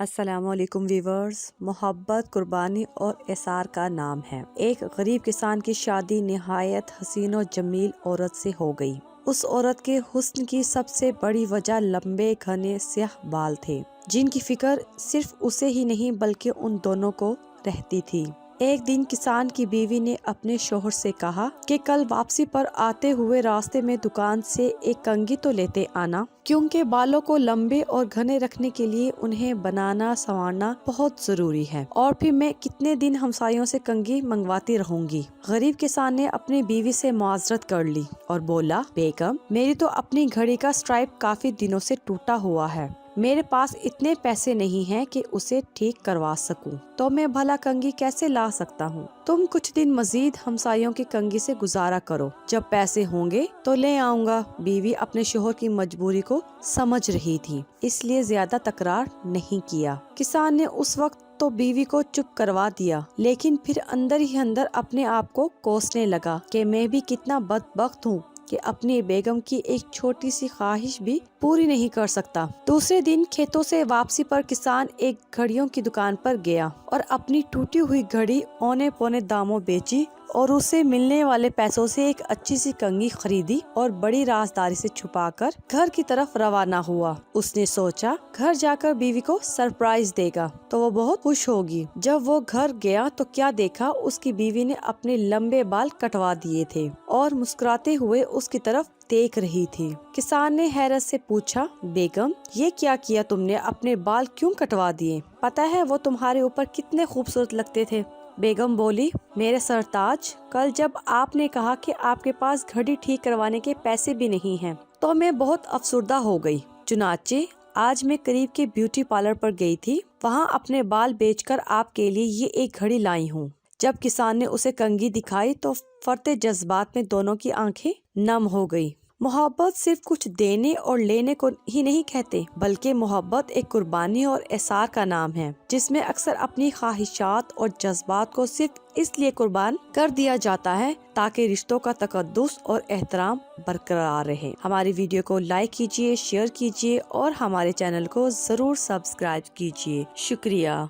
السلام علیکم ویورز، محبت، قربانی اور اثار کا نام ہے۔ ایک غریب کسان کی شادی نہایت حسین و جمیل عورت سے ہو گئی۔ اس عورت کے حسن کی سب سے بڑی وجہ لمبے گھنے سیاہ بال تھے، جن کی فکر صرف اسے ہی نہیں بلکہ ان دونوں کو رہتی تھی۔ ایک دن کسان کی بیوی نے اپنے شوہر سے کہا کہ کل واپسی پر آتے ہوئے راستے میں دکان سے ایک کنگھی تو لیتے آنا، کیونکہ بالوں کو لمبے اور گھنے رکھنے کے لیے انہیں بنانا سنوارنا بہت ضروری ہے، اور پھر میں کتنے دن ہمسایوں سے کنگھی منگواتی رہوں گی۔ غریب کسان نے اپنی بیوی سے معذرت کر لی اور بولا، بیگم، میری تو اپنی گھڑی کا اسٹرائپ کافی دنوں سے ٹوٹا ہوا ہے، میرے پاس اتنے پیسے نہیں ہیں کہ اسے ٹھیک کروا سکوں، تو میں بھلا کنگھی کیسے لا سکتا ہوں؟ تم کچھ دن مزید ہمسایوں کی کنگھی سے گزارا کرو، جب پیسے ہوں گے تو لے آؤں گا۔ بیوی اپنے شوہر کی مجبوری کو سمجھ رہی تھی، اس لیے زیادہ تکرار نہیں کیا۔ کسان نے اس وقت تو بیوی کو چپ کروا دیا، لیکن پھر اندر ہی اندر اپنے آپ کو کوسنے لگا کہ میں بھی کتنا بدبخت ہوں کہ اپنی بیگم کی ایک چھوٹی سی خواہش بھی پوری نہیں کر سکتا۔ دوسرے دن کھیتوں سے واپسی پر کسان ایک گھڑیوں کی دکان پر گیا اور اپنی ٹوٹی ہوئی گھڑی اونے پونے داموں بیچی اور اسے ملنے والے پیسوں سے ایک اچھی سی کنگھی خریدی اور بڑی رازداری سے چھپا کر گھر کی طرف روانہ ہوا۔ اس نے سوچا گھر جا کر بیوی کو سرپرائز دے گا تو وہ بہت خوش ہوگی۔ جب وہ گھر گیا تو کیا دیکھا، اس کی بیوی نے اپنے لمبے بال کٹوا دیے تھے اور مسکراتے ہوئے اس کی طرف دیکھ رہی تھی۔ کسان نے حیرت سے پوچھا، بیگم، یہ کیا تم نے؟ اپنے بال کیوں کٹوا دیے؟ پتہ ہے وہ تمہارے اوپر کتنے خوبصورت لگتے تھے۔ بیگم بولی، میرے سرتاج، کل جب آپ نے کہا کہ آپ کے پاس گھڑی ٹھیک کروانے کے پیسے بھی نہیں ہیں تو میں بہت افسردہ ہو گئی۔ چنانچہ آج میں قریب کے بیوٹی پارلر پر گئی تھی، وہاں اپنے بال بیچ کر آپ کے لیے یہ ایک گھڑی لائی ہوں۔ جب کسان نے اسے کنگھی دکھائی تو فرتے جذبات میں دونوں کی آنکھیں نم ہو گئی۔ محبت صرف کچھ دینے اور لینے کو ہی نہیں کہتے، بلکہ محبت ایک قربانی اور اثار کا نام ہے، جس میں اکثر اپنی خواہشات اور جذبات کو صرف اس لیے قربان کر دیا جاتا ہے تاکہ رشتوں کا تقدس اور احترام برقرار رہے۔ ہماری ویڈیو کو لائک کیجیے، شیئر کیجیے اور ہمارے چینل کو ضرور سبسکرائب کیجیے۔ شکریہ۔